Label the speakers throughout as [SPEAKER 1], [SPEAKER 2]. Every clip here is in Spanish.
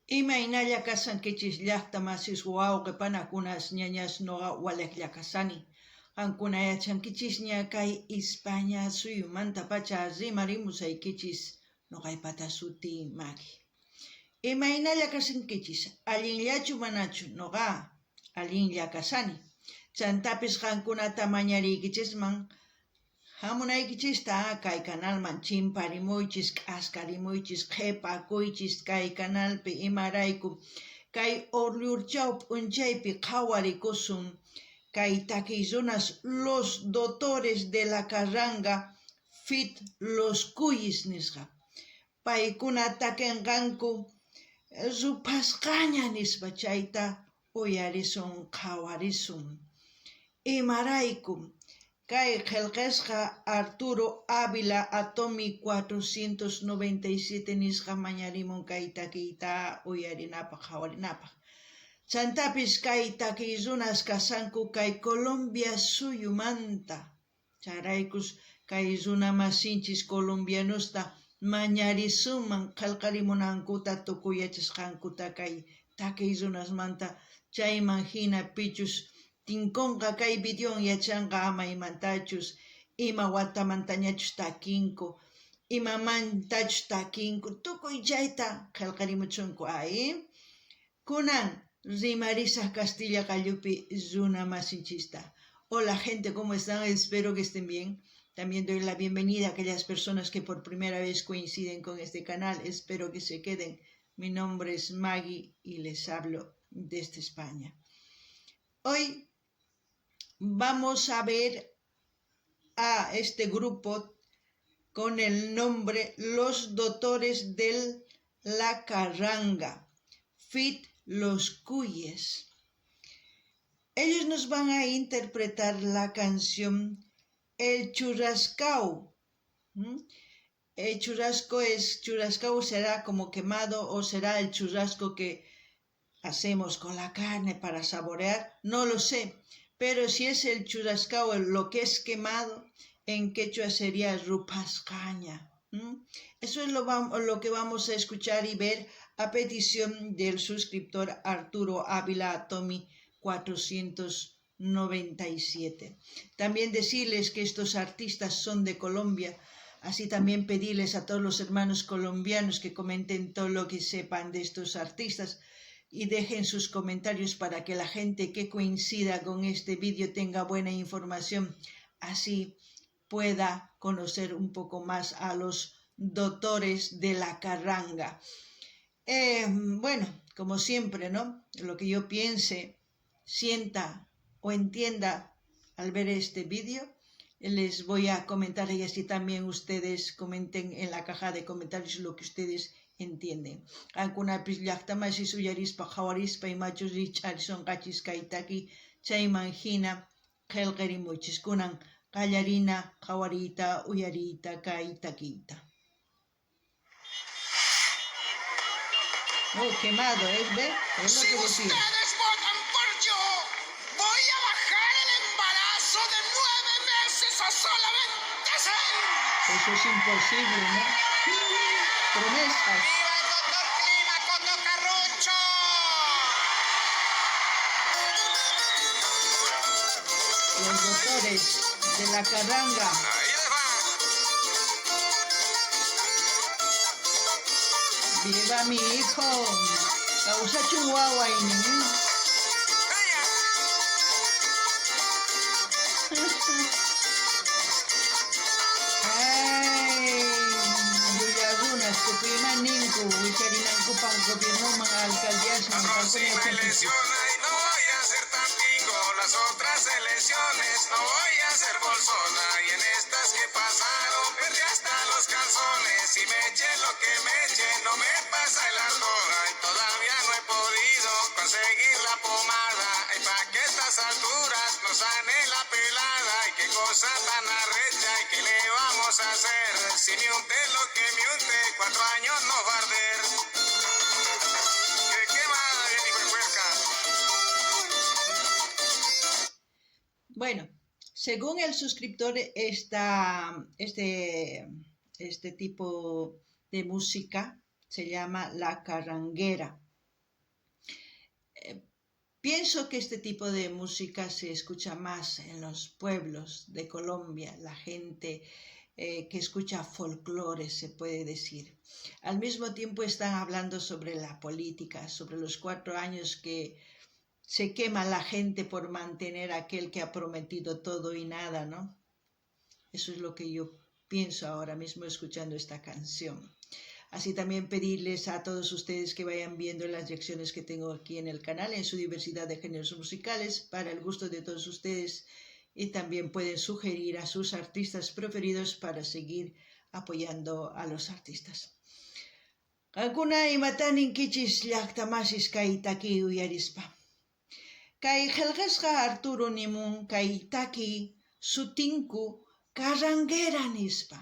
[SPEAKER 1] Imaynalla kasankichis llaqta masis wawqipanakunas ñañas noqa waleqlla kasani. Qankuna yachankichis kay España suyumanta pacha rimarimusaykichis noqaypata suti Maggie. Imaynalla kasankichis, allinllachu manachu noqa allinlla kasani. Chantapis qankunata mañariykichisman hamunaykichista kay canalman chimparimuychis, k'askarimuychis, qhipakuychis kay canalpi imarayku kay Orllurchaw p'unchaypi qhawarikusun kay takiy runas los doctores de la carranga fit los cuyis nisqa. Paykuna takinqanku rupasqaña nispa chayta uyarisun qhawarisun. Imarayku kay qillqisqa Arturo Ávila Atomi 497 nisqa mañarimun kay takiyta uyarinapaq hawarinapaq. Chantapis kay takiy runas kasanku kay Colombia suyumanta. Charaykus kay runa masinchis colombianusta mañarisunman qillqarimunankuta tukuyachisqankuta kay takiy runasmanta chayman hina pichus tinkonqa kay videon yachanqa ama imantachus ima watamantañachus takinku imamantachus takinku tukuy chayta qillqarimuchunku kunan rimarisaq Castilla Qallupi runa masinchista. Hola gente, ¿cómo están? Espero que estén bien. También doy la bienvenida a aquellas personas que por primera vez coinciden con este canal. Espero que se queden. Mi nombre es Maggie y les hablo desde España. Hoy vamos a ver a este grupo con el nombre Los Doctores de la Carranga, fit los cuyes. Ellos nos van a interpretar la canción El Churrascao. El churrascao será como quemado o será el churrasco que hacemos con la carne para saborear, no lo sé, pero si es el churrascao lo que es quemado, en quechua sería rupascaña. Eso es lo que vamos a escuchar y ver a petición del suscriptor Arturo Ávila Atomi 497. También decirles que estos artistas son de Colombia, así también pedirles a todos los hermanos colombianos que comenten todo lo que sepan de estos artistas y dejen sus comentarios para que la gente que coincida con este vídeo tenga buena información, así pueda conocer un poco más a los doctores de la carranga. Bueno, como siempre, ¿no? Lo que yo piense, sienta o entienda al ver este vídeo, les voy a comentar y así también ustedes comenten en la caja de comentarios lo que ustedes entienden. Ankunapis llaqtamasis uyarispa hawarispa imachus richarison qachis kaytaki chayman hina qillqarimuchis kunan qallarina hawarita uyarita kaytakita. Oh, quemado, ¿ves? Es lo que decía.
[SPEAKER 2] Si ustedes votan por yo, voy a bajar el embarazo de 9 meses a solamente 6.
[SPEAKER 1] Eso es imposible, ¿no? Promesas.
[SPEAKER 2] ¡Viva el doctor Clima Coto Carrucho!
[SPEAKER 1] Los doctores de la carranga.
[SPEAKER 2] Ahí les va.
[SPEAKER 1] Viva mi hijo. Causa chihuahua y Tupiman ninku, wicharinanku pang gobierno mga alcaldías
[SPEAKER 2] La próxima elección, ay, no voy a ser tan pingo. Las otras elecciones no voy a ser bolsona. Y en estas que pasaron perdí hasta los calzones. Y me eché lo que me eché, no me pasa el alcohol. Y todavía no he podido conseguir la pomada. Y pa' que estas alturas no sane la pelada. Y qué cosa tan arrecha, y qué le vamos a hacer. Si me unté lo que me unté, 4 años no va a arder. ¡Qué quemada, bien hijo de puerca!
[SPEAKER 1] Bueno, según el suscriptor, este tipo de música se llama la carranguera. pienso que este tipo de música se escucha más en los pueblos de Colombia, la gente que escucha folclore, se puede decir. Al mismo tiempo están hablando sobre la política, sobre los 4 años que se quema la gente por mantener a aquel que ha prometido todo y nada, ¿no? Eso es lo que yo pienso ahora mismo escuchando esta canción. Así también pedirles a todos ustedes que vayan viendo las lecciones que tengo aquí en el canal, en su diversidad de géneros musicales, para el gusto de todos ustedes, y también pueden sugerir a sus artistas preferidos para seguir apoyando a los artistas. Alguna imatanin kichis llaqtamasis kay taki uyarispa. Kay qillqasqa Arturo nimun kay taki sutinku Carranguera nispa.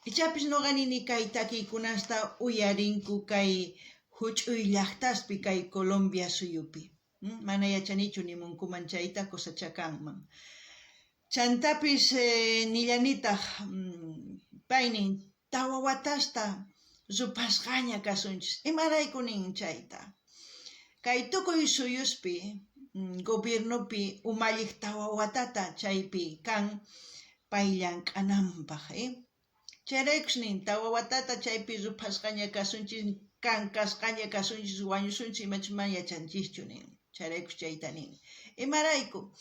[SPEAKER 1] Ichapis noqanini kay takiykunasta uyarinku kay huch'uy llaqtaspi kay Colombia suyupi. Mana yachanichu nimunkuman chayta cosachakanman. Chantapis nillanitaq paynin tawa watasta rupasqaña kasunchis. Imaraykunin chayta. Kay tukuy suyuspi gobiernopi umalliq tawa watata chaypi kan payllank'ananpaq. Chayraykushnin tawa watata chaypi rupasqaña kasunchis, kan kasqaña kasunchis, wañusunchis imachman yachanchischu nin. Chayraykush chayta nin. Imarayku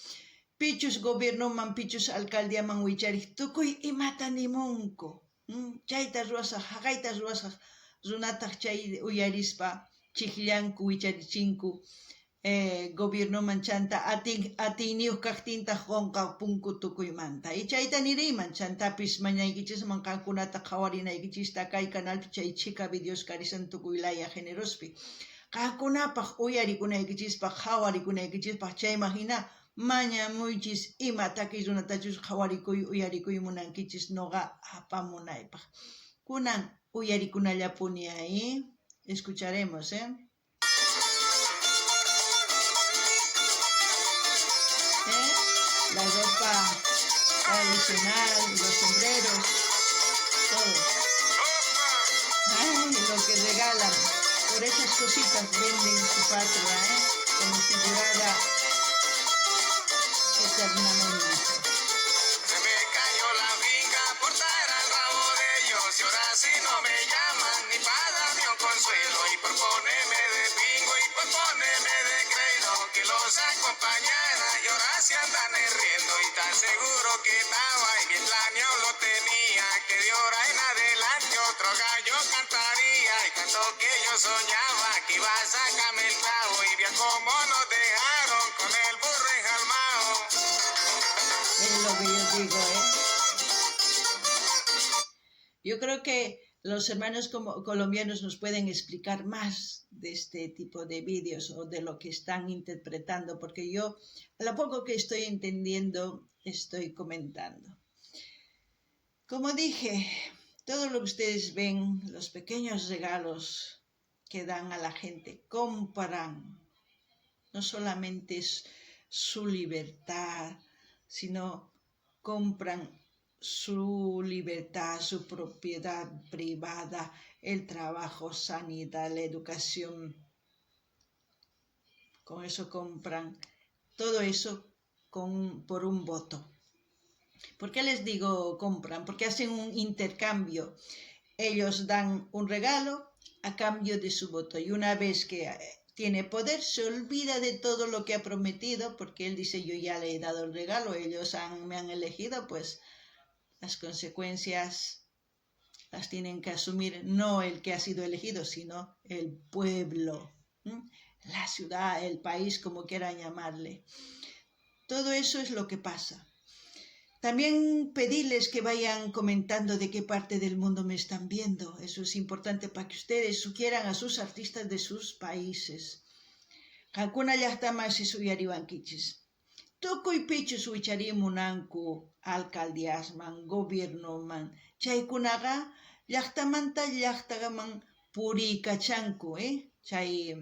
[SPEAKER 1] pichus gobiernoman, pichus alcaldiaman wichariq tukuy imata nimunku. Chayta ruwasaq, haqayta ruwasaq runataq chay uyarispa chiqllanku, wicharichinku gobiernoman chanta atiyniyuq kaqtintaq qonqapunku tukuymanta. Y chayta niriyman chantapis mañaykichisman qankunata qawarinaykichista kay canalpi chay chika videos karisan tukuylaya generospi. Qankunapaq uyarikunaykichispaq, qhawarikunaykichispak chayman hina mañamuychis ima takiy runatachus qhawarikuy uyarikuy munankichis noqa apamunaypaq. Kunan uyarikunallapuni ahí. Escucharemos, La ropa tradicional, los sombreros, todo. Ay, lo que regalan. Por esas cositas venden su patria, como si durara eternamente.
[SPEAKER 2] Se me cayó la finca por traer al rabo de ellos, y ahora si no me llaman ni para darme un consuelo, y por ponerme de pingo y por ponerme de credo, que los acompañara, y ahora se andan riendo, y tan seguro que estaba y bien planeado lo tenía, que de ahora en adelante otro gallo cantaría, y tanto que yo soñaba que iba a sacarme el clavo, y vea cómo nos dejaron con el burro enjalmado.
[SPEAKER 1] Es lo que yo digo, Yo creo que los hermanos colombianos nos pueden explicar más de este tipo de vídeos o de lo que están interpretando, porque yo, a lo poco que estoy entendiendo, estoy comentando. Como dije, todo lo que ustedes ven, los pequeños regalos que dan a la gente, compran no solamente su libertad, sino compran su libertad, su propiedad privada, el trabajo, sanidad, la educación. Con eso compran todo eso por un voto. ¿Por qué les digo compran? Porque hacen un intercambio. Ellos dan un regalo a cambio de su voto, y una vez que tiene poder, se olvida de todo lo que ha prometido, porque él dice, yo ya le he dado el regalo, ellos me han elegido, pues las consecuencias las tienen que asumir no el que ha sido elegido, sino el pueblo, la ciudad, el país, como quieran llamarle. Todo eso es lo que pasa. También pedirles que vayan comentando de qué parte del mundo me están viendo. Eso es importante para que ustedes sugieran a sus artistas de sus países. Hakuna llaqtaman suyariwankichis. Tukuy pichus wicharimunanku alcaldiasman, gobiernoman. Chaykunaqa llaqtamanta llaqtaman puriykachanku, Chay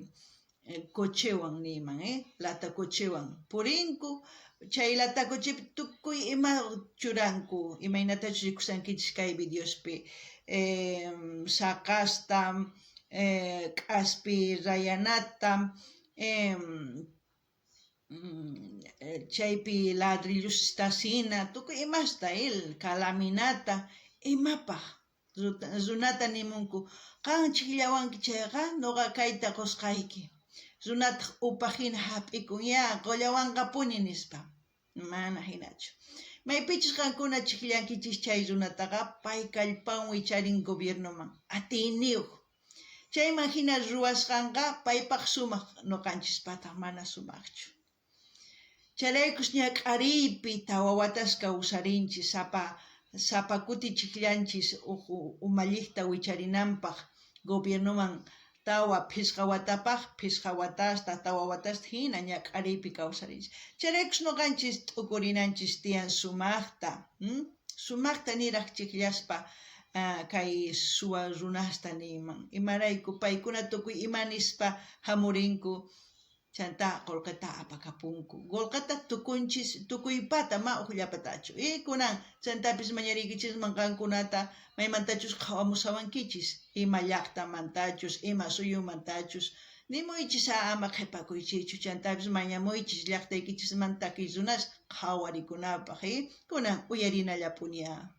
[SPEAKER 1] cochewan niman, lata cochewan purinku. Chay lata cochepi tukuy ima churanku, imaynatachu rikusankichis kay videospi. Saqasta, k'aspi rayanata, chaypi ladrillustasina, tukuy imasta kalaminata, imapaq runata nimunku, qan chiklawanki chayqa, nuqa kayta qusqayki. Runata upajina hap'ikun, ya qullawanqa puni nispa. Mana hinachu. Maypichis qankuna chikllankichis chay runataqa, pay kallpawan charin gobiernoman, atiniyuq. Chayman hina ruwasqanqa paypaq sumaq, nuqanchispataq mana sumaqchu. Chayraykus ña q'ariypi tawa watas kawsarinchis, sapa kuti chikllanchis umalliqta wicharinanpaq gobiernoman tawa phisqa watasta tawa watasta hina ña q'ariypi kawsarinchis. Chayraykus nuqanchis t'ukurinanchis tiyan sumaqta niraq chikllashpa kay suwa runasta niyman. Imarayku paykuna tukuy imanispa hamurinku, chanta qullqita apakapunku. Qullqita tukunchis, tukuypata ma uqllapatachu. Kunan chantapis mañarikichisman qankunata maymantachus qawamusawankichis, ima llaqtamantachus, ima suyumantachus, nimuychis ama qhipakuychichu, chantapis mañamuychis llaqtaykichismanta kizunas qhawarikunapaq, kunan uyarinallapuniya.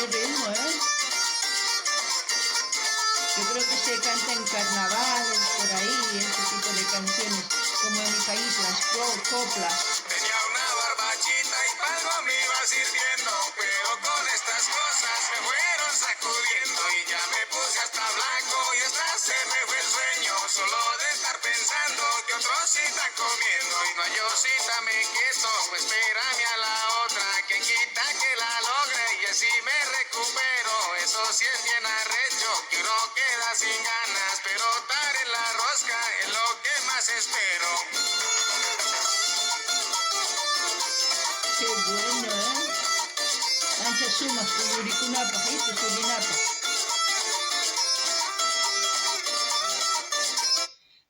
[SPEAKER 1] Ritmo, yo creo que se canta en carnavales, por ahí, ese tipo de canciones, como en mi país, las coplas.
[SPEAKER 2] Tenía una barbachita y algo me iba sirviendo, pero con estas cosas me fueron sacudiendo y ya me puse hasta blanco y hasta se me fue el sueño, solo de estar pensando que otro sí está comiendo y no yo cita me quedo, espérame a la otra, que quita que la logre y así me recupero, eso sí es bien arrecho, que uno queda sin ganas, pero estar en la rosca es lo que más espero.
[SPEAKER 1] Qué bueno, Ancha sumas, tuyurikunapa, surinapa.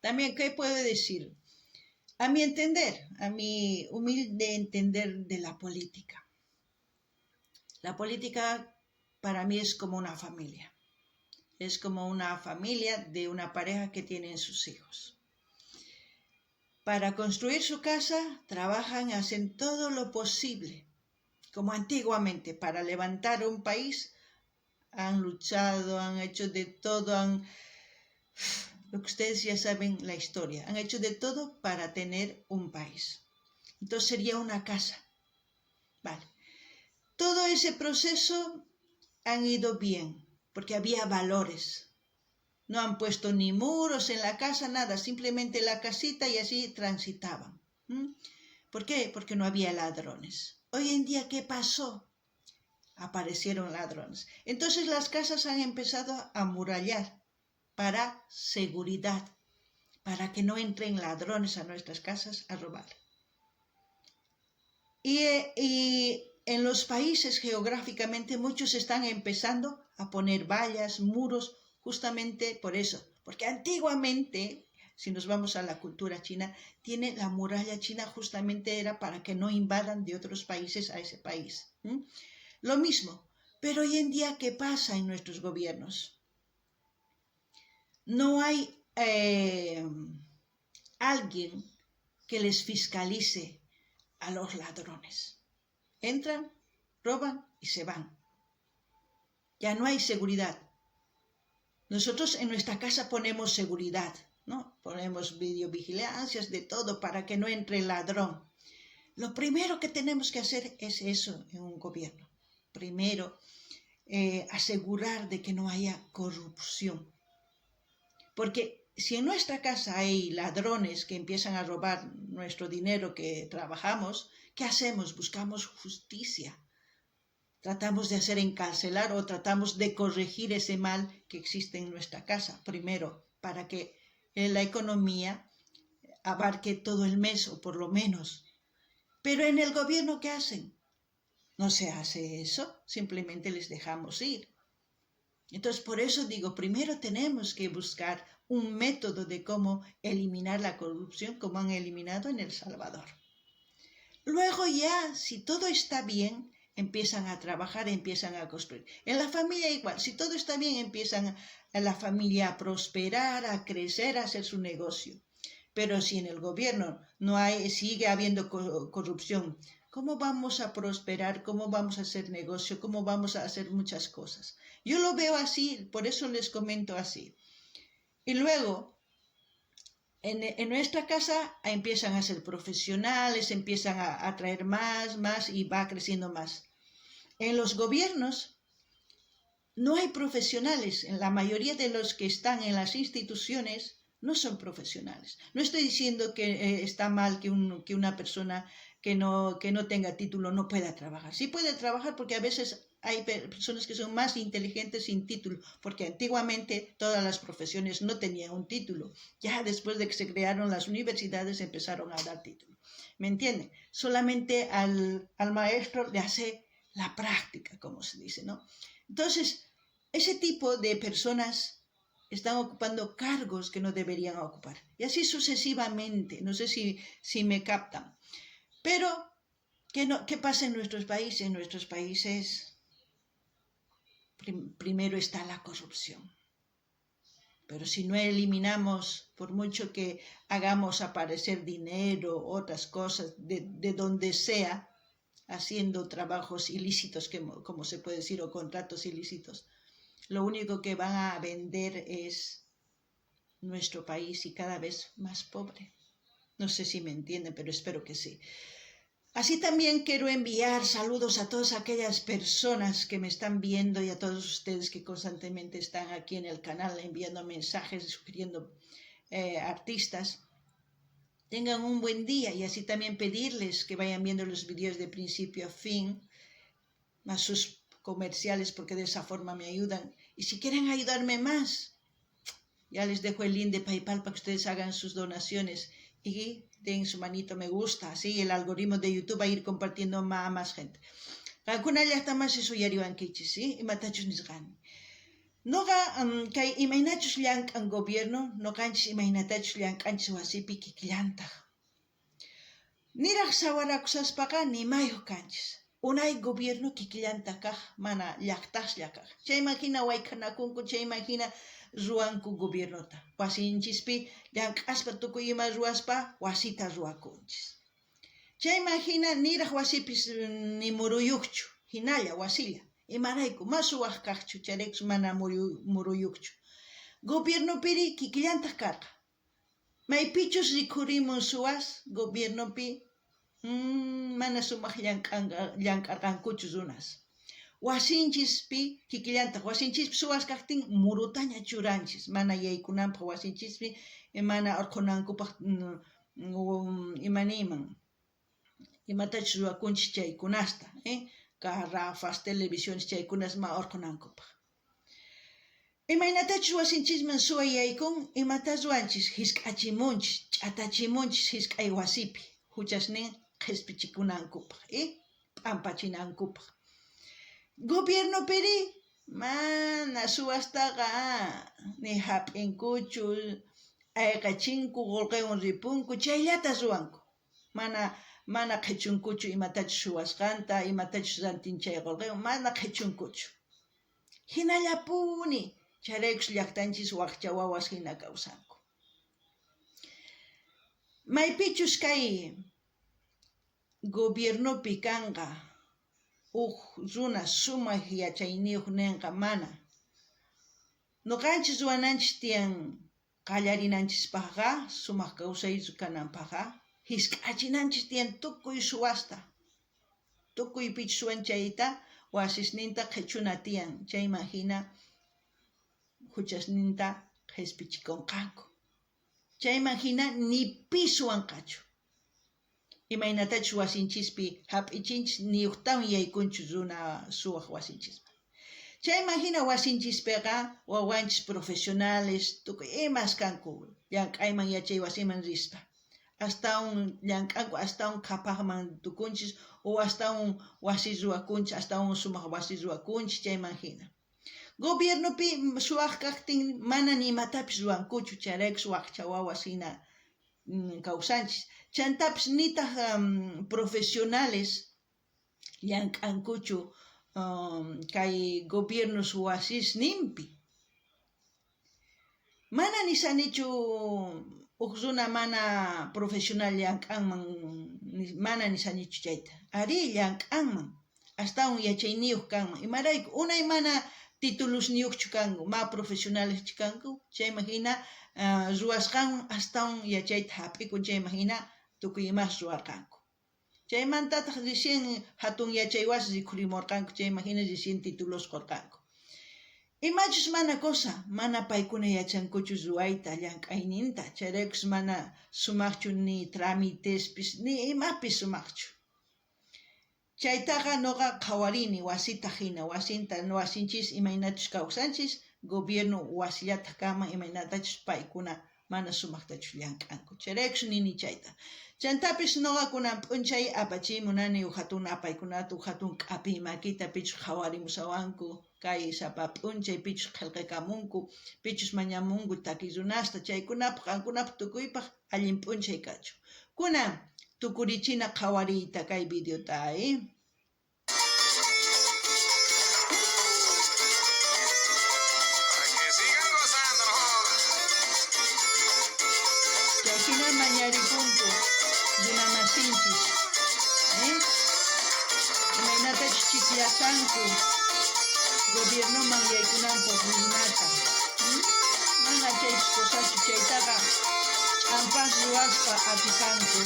[SPEAKER 1] También, ¿qué puedo decir? A mi entender, a mi humilde entender de la política. La política para mí es como una familia. Es como una familia de una pareja que tienen sus hijos. Para construir su casa, trabajan, hacen todo lo posible, como antiguamente, para levantar un país. Han luchado, han hecho de todo, lo que ustedes ya saben la historia, han hecho de todo para tener un país. Entonces sería una casa. Vale. Todo ese proceso han ido bien, porque había valores. No han puesto ni muros en la casa, nada, simplemente la casita y así transitaban. ¿Por qué? Porque no había ladrones. Hoy en día, ¿qué pasó? Aparecieron ladrones. Entonces las casas han empezado a amurallar para seguridad, para que no entren ladrones a nuestras casas a robar. Y en los países geográficamente muchos están empezando a poner vallas, muros, justamente por eso, porque antiguamente, si nos vamos a la cultura china, tiene la muralla china, justamente era para que no invadan de otros países a ese país. Lo mismo, pero hoy en día, ¿qué pasa en nuestros gobiernos? No hay alguien que les fiscalice a los ladrones. Entran, roban y se van. Ya no hay seguridad. Nosotros en nuestra casa ponemos seguridad, ¿no? Ponemos videovigilancias de todo para que no entre el ladrón. Lo primero que tenemos que hacer es eso en un gobierno. Primero, asegurar de que no haya corrupción. Porque si en nuestra casa hay ladrones que empiezan a robar nuestro dinero que trabajamos, ¿qué hacemos? Buscamos justicia. Tratamos de hacer encarcelar o tratamos de corregir ese mal que existe en nuestra casa, primero, para que la economía abarque todo el mes o por lo menos. Pero en el gobierno, ¿qué hacen? No se hace eso, simplemente les dejamos ir. Entonces, por eso digo, primero tenemos que buscar un método de cómo eliminar la corrupción como han eliminado en El Salvador. Luego ya, si todo está bien, empiezan a trabajar, empiezan a construir. En la familia igual, si todo está bien, empiezan a la familia a prosperar, a crecer, a hacer su negocio. Pero si en el gobierno sigue habiendo corrupción, ¿cómo vamos a prosperar? ¿Cómo vamos a hacer negocio? ¿Cómo vamos a hacer muchas cosas? Yo lo veo así, por eso les comento así. Y luego, en nuestra casa empiezan a ser profesionales, empiezan a traer más y va creciendo más. En los gobiernos no hay profesionales. La mayoría de los que están en las instituciones no son profesionales. No estoy diciendo que está mal que una persona que no tenga título no pueda trabajar. Sí puede trabajar porque a veces hay personas que son más inteligentes sin título, porque antiguamente todas las profesiones no tenían un título. Ya después de que se crearon las universidades empezaron a dar título. ¿Me entienden? Solamente al maestro le hace la práctica, como se dice, ¿no? Entonces, ese tipo de personas están ocupando cargos que no deberían ocupar. Y así sucesivamente. No sé si me captan. Pero, ¿qué pasa en nuestros países? En nuestros países, primero está la corrupción. Pero si no eliminamos, por mucho que hagamos aparecer dinero, otras cosas, de donde sea, haciendo trabajos ilícitos, como se puede decir, o contratos ilícitos, lo único que van a vender es nuestro país y cada vez más pobre. No sé si me entienden, pero espero que sí. Así también quiero enviar saludos a todas aquellas personas que me están viendo y a todos ustedes que constantemente están aquí en el canal enviando mensajes, sugiriendo artistas. Tengan un buen día y así también pedirles que vayan viendo los videos de principio a fin, más sus comerciales, porque de esa forma me ayudan. Y si quieren ayudarme más, ya les dejo el link de PayPal para que ustedes hagan sus donaciones y den su manito me gusta, así el algoritmo de YouTube va a ir compartiendo a más gente. Alguna ya está más eso yariwan kichi, ¿sí? Y matachos nisgan. Noga kay imaynachus llankan gobierno, no canchis imaynatachus llankanchis wasipi kikllantaq. Niraq sawarakusaspaqa nimayuq kanchis. Unay gobierno kikllanta kaq, mana llaqtaqlla kaq. Chaymahina wayk'anakunku, chaymahina ruwanku gobiernota. Wasinchispi llank'aspa tukuy ima ruwaspa wasita ruwakunchis. Chaymahina niraq wasipis ni muruyuqchu, hinalla wasilla. Imarayku mas suwaq kaqchu, chayrikus mana muruyuqchu. Gobierno piri kikllantaq karqa. Maypichus rikhurimun suwas gobiernopi mana sumaq llankarqankuchu runas. Wasinchispi kikllantaq, wasinchispi suwas kaqtin murutaña churanchis, mana yaykunanpaq wasinchispi mana urqunankupaq imatachus ruwakunchis chaykunasta, garrafas, televisiones chaykunas ma urqunankupaq. Imaynatachus wasinchisman suwa yaykun, imatas ruwanchis hisk'achimunchis, ch'atachimunchis hisk'ay wasipi, huchasnin qhispichikunankupaq, p'ampachinankupaq. Gobierno piri mana suwastaqa ni hap'inkuchu, ayqachinku, qurqaywan ripunku, chayllatas ruwanku. Mana qhichunkuchu imatachus suwasqanta, imatachus rantinchay qurqaywan, mana qhichunkuchu. Hinallapuni, chayraykus llaqtanchis waqcha wawas hina kawsanku. Maypichus kay gobiernopi kanqa runa sumaq yachayniyuq ninqa mana. Nuqanchis ruwananchis tiyan qallarinanchispaqqa, sumaq kawsaychu kananpaqqa, hisk'achinanchis tiyan tukuy suwasta. Tukuy pichus suwanchayta wasisninta qhichuna tiyan, chaymahina huchasninta qhispichikunqanku. Chaymahina ni pisuwanqachu. Imaynatachus wasinchispi hap'ichinchis ni uqtawan yaykunchu runa suwaq wasinchispi. Chaymahina wasinchispiqa wawanchis profesionales tukuy imas kanku, llank'ayman yachay wasiman rispa. Hasta un llank'anku, hasta un qhapaqman tukunchis, o hasta un wasi ruwakunchis, hasta un sumaq wasi ruwakunchis, chaymahina. Gobierno pi suaq kaqtin mana nimatapis ruankuchu, charayku suaq chawawasina kawsanchis. Chantapis nitaq profesionales llank'ankuchu kay gobiernos wasis nimpi. Mana nisanichu uq runa mana profesional llank'anman, mana nisanichu chayta. Ari llank'anman, astawan yachayniyuq kanman. Imarayku unay mana títulos niyuqchu kanku, ma profesionales kanku, chayman hina ruwasqanman astawan yachayta hap'ikun, chayman hina tukuy imas ruwarqanku. Chaymantataq recién hatun yachaywas rikhurimurqanku, chayman hina recién títulos qorqanku. Imachus mana cosa, mana paykuna yachankuchu ruwayta llank'ayninta, chayraykus mana sumaqchu ni tramitespis, ni imapis sumaqchu. Chaytaqa noqa qhawarini wasita hina, wasinchis imaynatus kawsanchis, gobierno wasillata kanman imaynatachus paykuna mana sumaqtachus llank'anku. Chayraykus nini chayta. Chantapis noqakuna p'unchay apachimunani hatun apaykunata, hatun k'api makita pichus qhawarimusawanku, kay sapa p'unchay pichus qillqikamunku, pichus mañamunku takiy runasta, chaykunapaq qankunapaq tukuypaq allin p'unchay kachu. Kunan tukurichina qhawariyta kay videota, Chayhina mañaripunku runamasinchis, imaynatachus chiklasanku gobiernoman yaykunanpaq runata. Mana chaychus cosachu, chaytaqa ampas ruwaspa atipanku,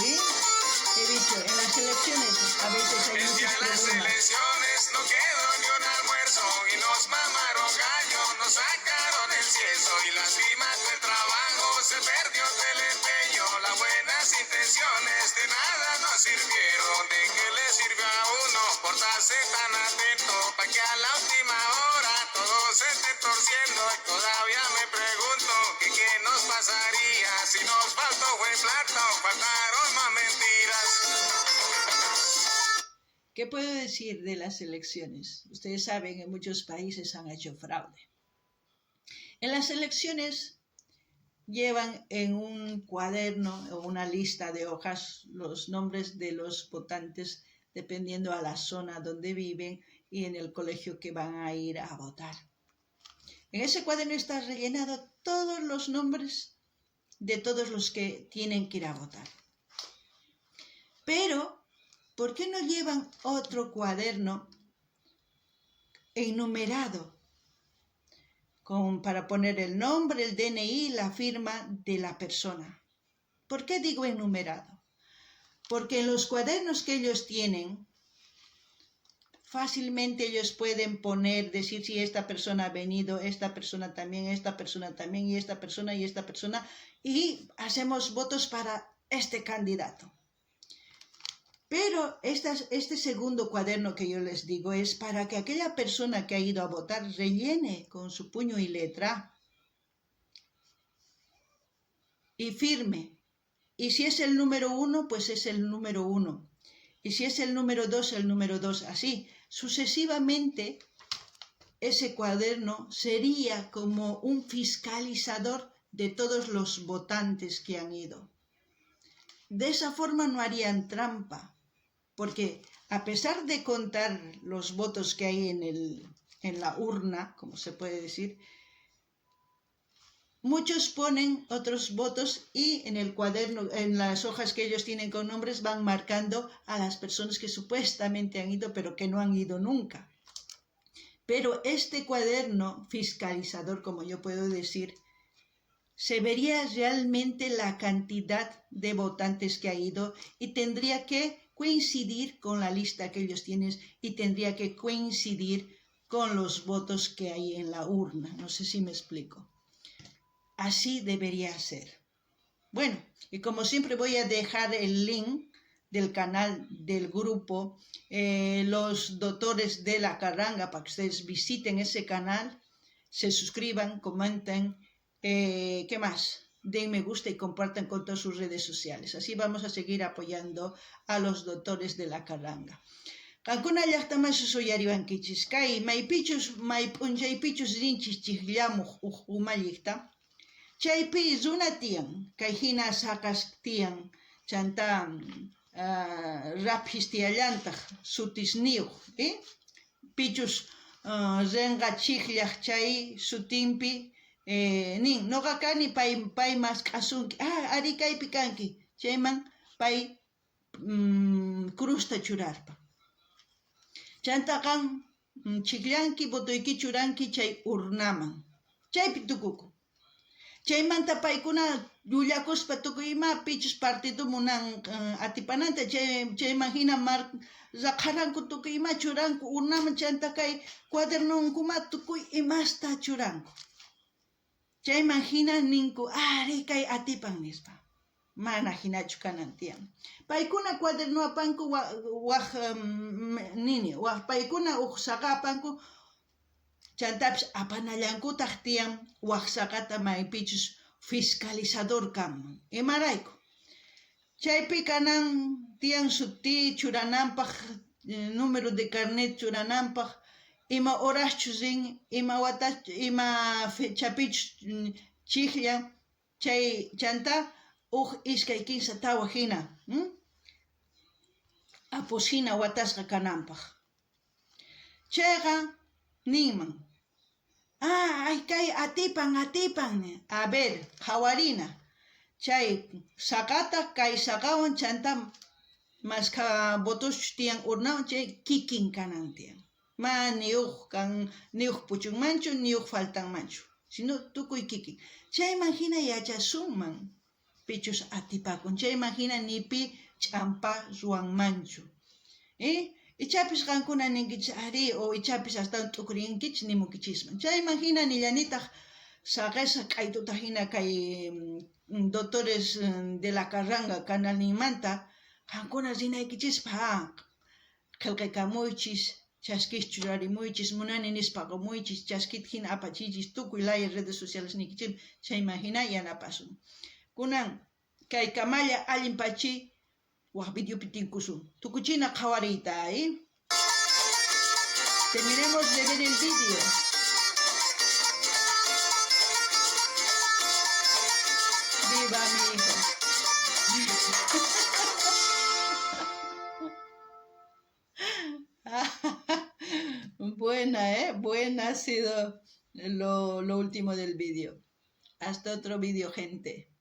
[SPEAKER 1] He dicho, en las elecciones a veces hay
[SPEAKER 2] El día
[SPEAKER 1] muchos
[SPEAKER 2] de las
[SPEAKER 1] problemas.
[SPEAKER 2] elecciones no quedó ni un almuerzo y nos mamaron gallo, nos sacaron el cieso y las primas del trabajo se perdió del empeño. Las buenas intenciones de nada nos sirvieron. ¿De qué le sirvió a uno portarse tan atento para que a la última hora todo se esté torciendo? Y todavía me pregunto que qué nos pasaría si nos faltó buen plato, faltaron más mentiras.
[SPEAKER 1] ¿Qué puedo decir de las elecciones? Ustedes saben que en muchos países han hecho fraude. En las elecciones llevan en un cuaderno o una lista de hojas los nombres de los votantes dependiendo a la zona donde viven y en el colegio que van a ir a votar. En ese cuaderno está rellenado todos los nombres de todos los que tienen que ir a votar. Pero ¿por qué no llevan otro cuaderno enumerado para poner el nombre, el DNI, la firma de la persona? ¿Por qué digo enumerado? Porque en los cuadernos que ellos tienen, fácilmente ellos pueden decir si esta persona ha venido, esta persona también, y esta persona, y hacemos votos para este candidato. Pero este segundo cuaderno que yo les digo es para que aquella persona que ha ido a votar rellene con su puño y letra y firme. Y si es el número 1, pues es el número 1. Y si es el número 2, el número 2. Así, sucesivamente, ese cuaderno sería como un fiscalizador de todos los votantes que han ido. De esa forma no harían trampa. Porque a pesar de contar los votos que hay en la urna, como se puede decir, muchos ponen otros votos y en el cuaderno, en las hojas que ellos tienen con nombres, van marcando a las personas que supuestamente han ido, pero que no han ido nunca. Pero este cuaderno fiscalizador, como yo puedo decir, se vería realmente la cantidad de votantes que ha ido y tendría que coincidir con la lista que ellos tienen y tendría que coincidir con los votos que hay en la urna. No sé si me explico. Así debería ser. Bueno, y como siempre voy a dejar el link del canal del grupo, los doctores de la carranga, para que ustedes visiten ese canal, se suscriban, comenten, ¿qué más? Den me gusta y compartan con todas sus redes sociales. Así vamos a seguir apoyando a los doctores de la carranga. Qankuna llaqtaman suyariwankichis. Kay maypichus may p'unchaypichus rinchis chiqllamuq umalliqta. Chaypi runa tiyan. Kay hina saqas tiyan. Chanta rapis tiyallantaq sutisniyuq. Pichus renqa chiqllaq chay sutinpi nin noqa kani pay mas k'asunki. Ari kaypi kanki. Chayman pay crusta churarpa. Chanta kan chiqllanki botuyki churanki chay urnaman. Chaypi tukuku. Chaymanta paykuna llullakuspa tukuy ima pichus partido munan atipananta chayman hina raqaranku tukuy ima churanku urnaman chanta kay cuadernonkuma tukuy imasta churanku. Chayman hina ninku ari kay atipan nispa. Mana hinachu kanan tiyan. Paykuna cuaderno apanku paykuna saka apanku chantapis apanallankutaq tiyan sakata maypichus fiscalizador kanman. Imarayku. Chaypi kanan tiyan suti churananpaq, número de carnet churananpaq, ima horaschu rin, ima fechapichus chiqllan, chay chanta iskay kinsa tawa hina. Apus hina watasqa kananpaq. Chayqa ninman. Ay kay atipan. A ver, hawarina. Chay sakata kay sakawan chanta maska botos tiyan urnawan chay kikin kanan tiyan. Ma niyuq puchunmanchu, niyuq faltanmanchu. Sino tukuy kikin. Chayman hina yachasunman. Pichus atipakun. Chayman hina nipi ch'ampa ruwanmanchu. Ichapis qankuna ninkichis ari o ichapis hasta t'ukrinkichis nimukichisman. Chayman hina nillanitaq saqesa k'aytuta hina kay doctores de la Carranga kanalninmanta qankuna rinaykichispa qillqaykamuychis, chaskis churarimuychis, munani nispa qamuychis, chaskita hina apachichis, tukuy laya redes sociales nikichis, chayman hina yanapasun. Kunan kay kamalla allinpachi waq videopi tinkusun. Tukuchina qhawariyta, Terminemos de ver el vídeo. Viva mi hijo. Buena, Buena ha sido lo último del vídeo. Hasta otro vídeo, gente.